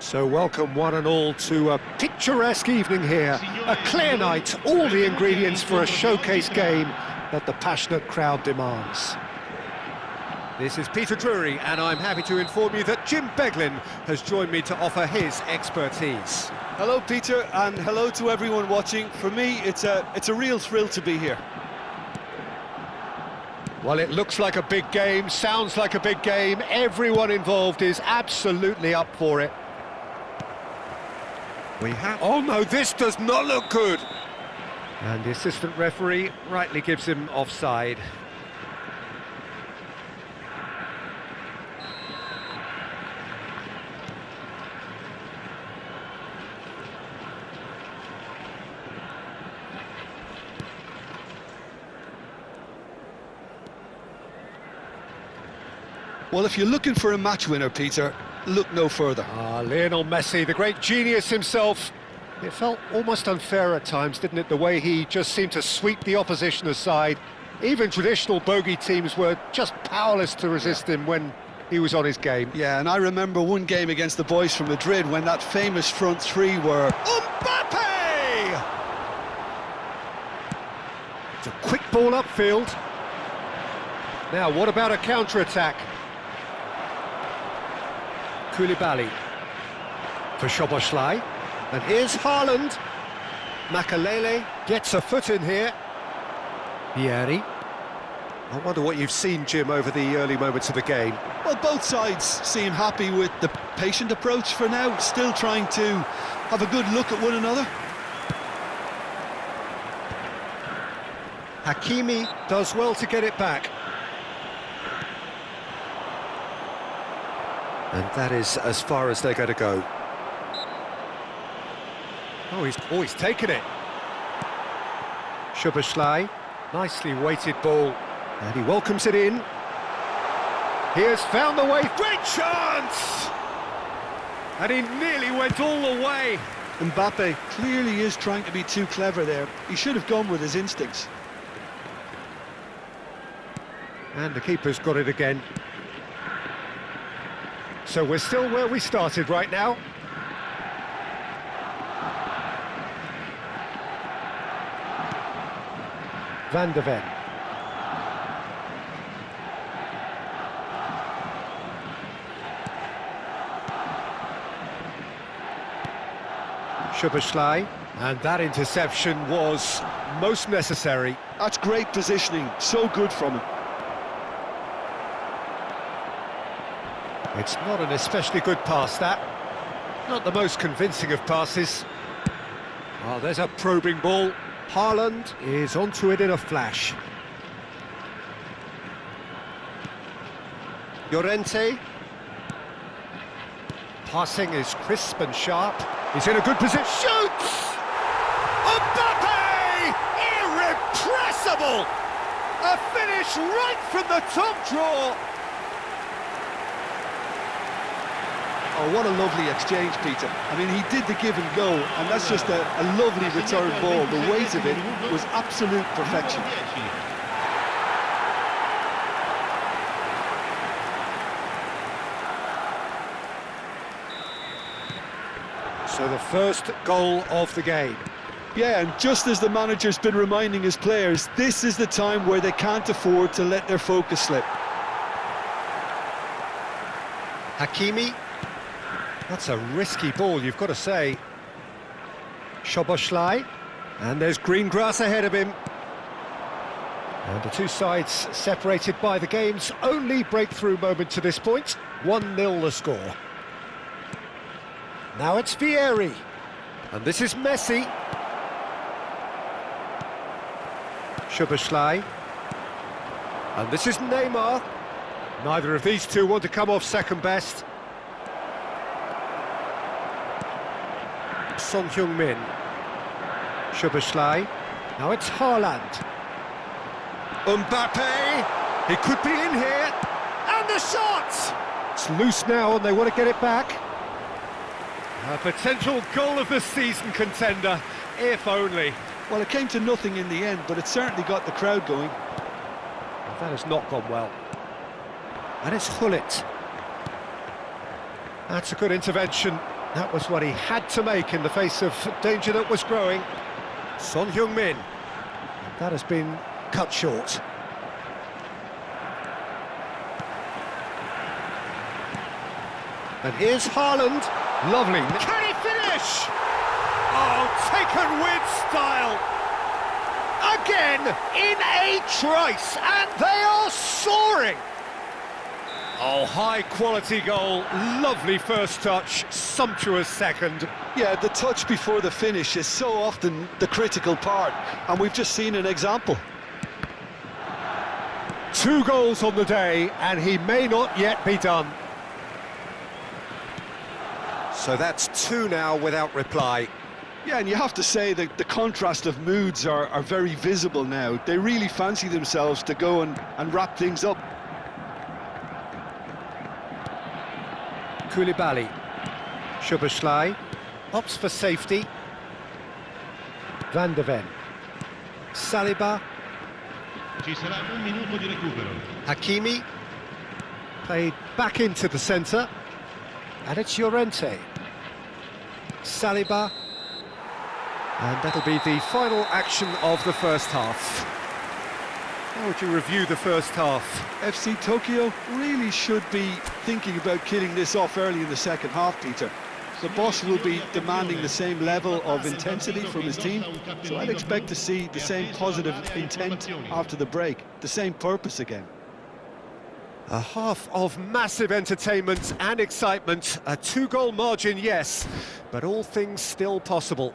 So welcome one and all to a picturesque evening here, a clear night, all the ingredients for a showcase game that the passionate crowd demands. This is Peter Drury, and I'm happy to inform you that Jim Beglin has joined me to offer his expertise. Hello Peter, and hello to everyone watching. For me, it's a real thrill to be here. Well, it looks like a big game, sounds like a big game, everyone involved is absolutely up for it. Oh no, this does not look good! And the assistant referee rightly gives him offside. Well, if you're looking for a match winner, Peter, look no further. Lionel Messi, the great genius himself. It felt almost unfair at times, didn't it, the way he just seemed to sweep the opposition aside. Even traditional bogey teams were just powerless to resist him when he was on his game. Yeah, and I remember one game against the boys from Madrid when that famous front three were... Mbappe! It's a quick ball upfield. Now, what about a counter-attack? Koulibaly for Szoboszlai, and here's Haaland. Makalele gets a foot in here. Vieri. I wonder what you've seen, Jim, over the early moments of the game. Well, both sides seem happy with the patient approach for now, still trying to have a good look at one another. Hakimi does well to get it back. And that is as far as they're going to go. Oh, he's taken it. Szoboszlai, nicely weighted ball. And he welcomes it in. He has found the way. Great chance! And he nearly went all the way. Mbappe clearly is trying to be too clever there. He should have gone with his instincts. And the keeper's got it again. So we're still where we started right now. Van de Ven. Szoboszlai, and that interception was most necessary. That's great positioning, so good from him. It's not an especially good pass, that. Not the most convincing of passes. Oh, there's a probing ball. Haaland is onto it in a flash. Llorente. Passing is crisp and sharp. He's in a good position. Shoots! Mbappe! Irrepressible! A finish right from the top draw. Oh, what a lovely exchange, Peter. I mean, he did the give and go, and that's just a lovely return ball. The weight of it was absolute perfection. So the first goal of the game. Yeah, and just as the manager's been reminding his players, this is the time where they can't afford to let their focus slip. Hakimi. That's a risky ball, you've got to say. Szoboszlai, and there's green grass ahead of him. And the two sides separated by the game's only breakthrough moment to this point. 1-0 the score. Now it's Vieri, and this is Messi. Szoboszlai, and this is Neymar. Neither of these two want to come off second best. Son Heung-min. Szoboszlai. Now it's Haaland. Mbappe! He could be in here. And the shot! It's loose now and they want to get it back. A potential goal of the season contender, if only. Well, it came to nothing in the end, but it certainly got the crowd going. Well, that has not gone well. And it's Hullet. That's a good intervention. That was what he had to make in the face of danger that was growing. Son Heung-min. That has been cut short. And here's Haaland. Lovely. Can he finish? Oh, taken with style. Again, in a trice, and they are soaring. Oh, high-quality goal, lovely first touch, sumptuous second. Yeah, the touch before the finish is so often the critical part, and we've just seen an example. 2 goals on the day, and he may not yet be done. So that's 2 now without reply. Yeah, and you have to say that the contrast of moods are very visible now. They really fancy themselves to go and wrap things up. Koulibaly. Szoboszlai opts for safety. Van de Ven. Saliba. Ci sarà un minuto di recupero. Hakimi. Played back into the centre. And it's Llorente. Saliba. And that'll be the final action of the first half. How would you review the first half? FC Tokyo really should be thinking about killing this off early in the second half, Peter. The boss will be demanding the same level of intensity from his team, so I'd expect to see the same positive intent after the break, the same purpose again. A half of massive entertainment and excitement, a 2-goal margin, yes, but all things still possible.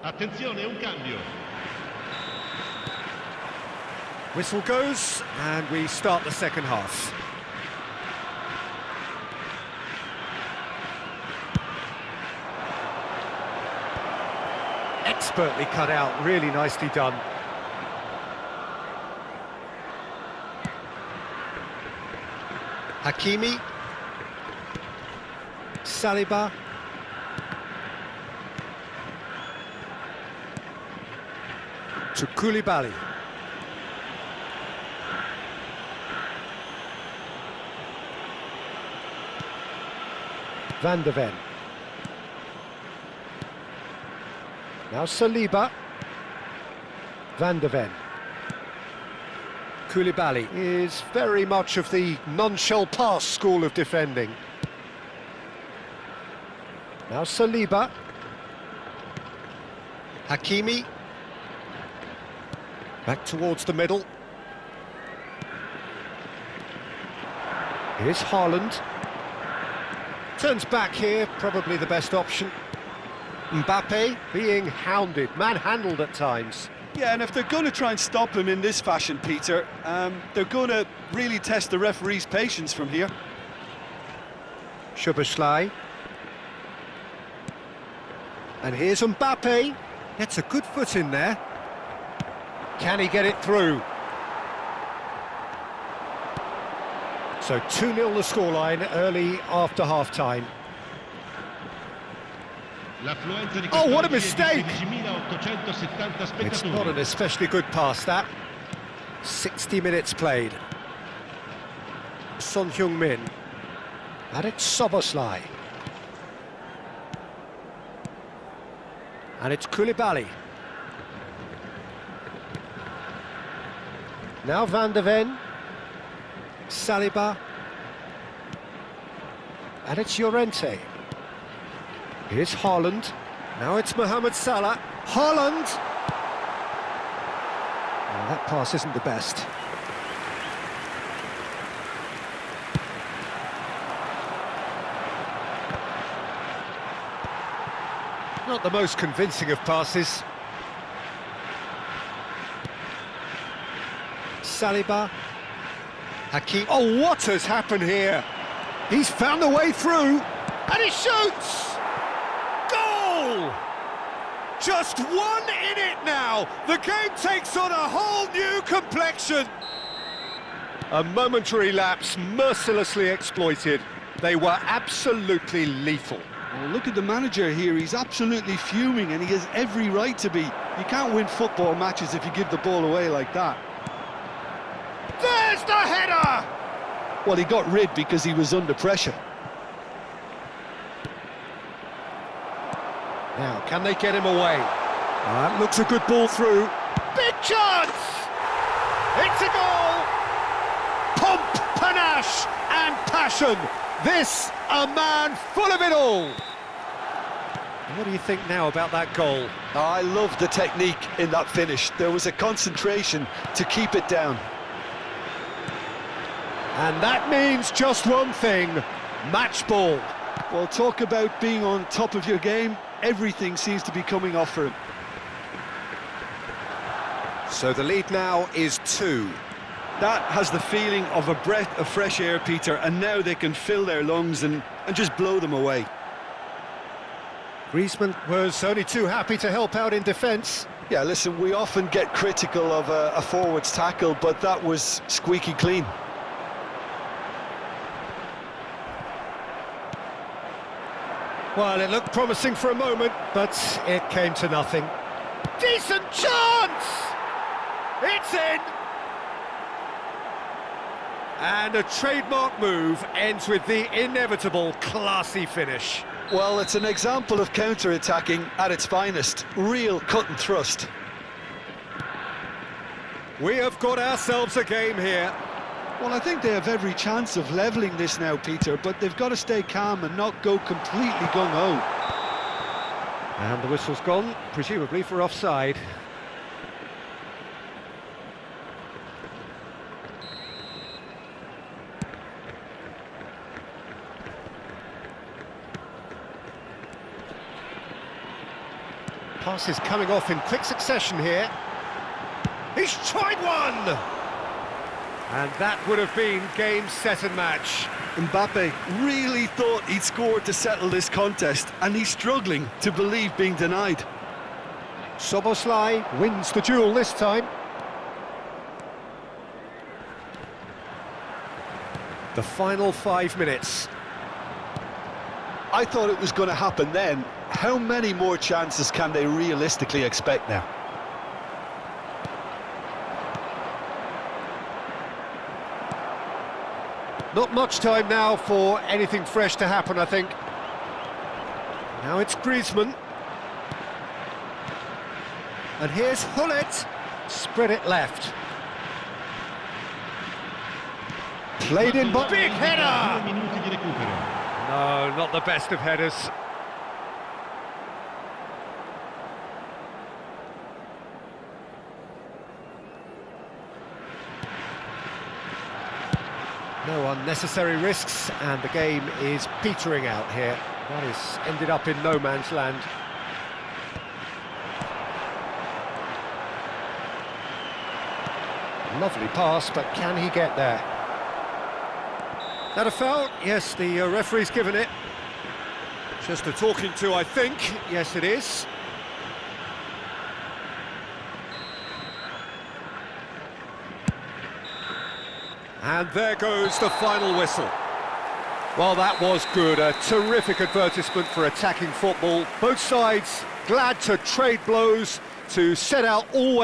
Attenzione, un cambio. Whistle goes, and we start the second half. Expertly cut out, really nicely done. Hakimi. Saliba. To Koulibaly. Van de Ven. Now Saliba. Van de Ven. Koulibaly is very much of the none-shall-pass school of defending. Now Saliba. Hakimi. Back towards the middle. Here's Haaland. Turns back here, probably the best option. Mbappe being hounded, manhandled at times. Yeah, and if they're going to try and stop him in this fashion, Peter, they're going to really test the referee's patience from here. Szoboszlai. And here's Mbappe. Gets a good foot in there. Can he get it through? So 2-0 the scoreline early after half-time. Oh, what a mistake! It's not an especially good pass, that. 60 minutes played. Son Heung-min. And it's Szoboszlai. And it's Koulibaly. Now Van de Ven. Saliba. And it's Llorente. Here's Haaland. Now it's Mohamed Salah. Haaland! Oh, that pass isn't the best. Not the most convincing of passes. Saliba. Hakim. Oh, what has happened here? He's found a way through, and he shoots! Goal! Just 1 in it now. The game takes on a whole new complexion. A momentary lapse mercilessly exploited. They were absolutely lethal. Well, look at the manager here. He's absolutely fuming, and he has every right to be. You can't win football matches if you give the ball away like that. There's the header! Well, he got rid because he was under pressure. Now, can they get him away? That looks a good ball through. Big chance! It's a goal! Pomp, panache and passion. This, a man full of it all. What do you think now about that goal? I love the technique in that finish. There was a concentration to keep it down. And that means just one thing, match ball. Well, talk about being on top of your game. Everything seems to be coming off for him. So the lead now is 2. That has the feeling of a breath of fresh air, Peter, and now they can fill their lungs and just blow them away. Griezmann was only too happy to help out in defence. Yeah, listen, we often get critical of a forward's tackle, but that was squeaky clean. Well, it looked promising for a moment, but it came to nothing. Decent chance! It's in! And a trademark move ends with the inevitable classy finish. Well, it's an example of counter-attacking at its finest. Real cut and thrust. We have got ourselves a game here. Well, I think they have every chance of levelling this now, Peter, but they've got to stay calm and not go completely gung-ho. And the whistle's gone, presumably for offside. Passes coming off in quick succession here. He's tried one! And that would have been game, set and match. Mbappe really thought he'd scored to settle this contest, and he's struggling to believe being denied. Szoboszlai wins the duel this time. The final 5 minutes. I thought it was going to happen then. How many more chances can they realistically expect now? Not much time now for anything fresh to happen, I think. Now it's Griezmann. And here's Hullet. Spread it left. Played in by... Big header! No, not the best of headers. No unnecessary risks, and the game is petering out here. That has ended up in no man's land. Lovely pass, but can he get there? That a foul? Yes, the referee's given it. Just a talking to, I think. Yes, it is. And there goes the final whistle. Well, that was good. A terrific advertisement for attacking football. Both sides glad to trade blows, to set out always.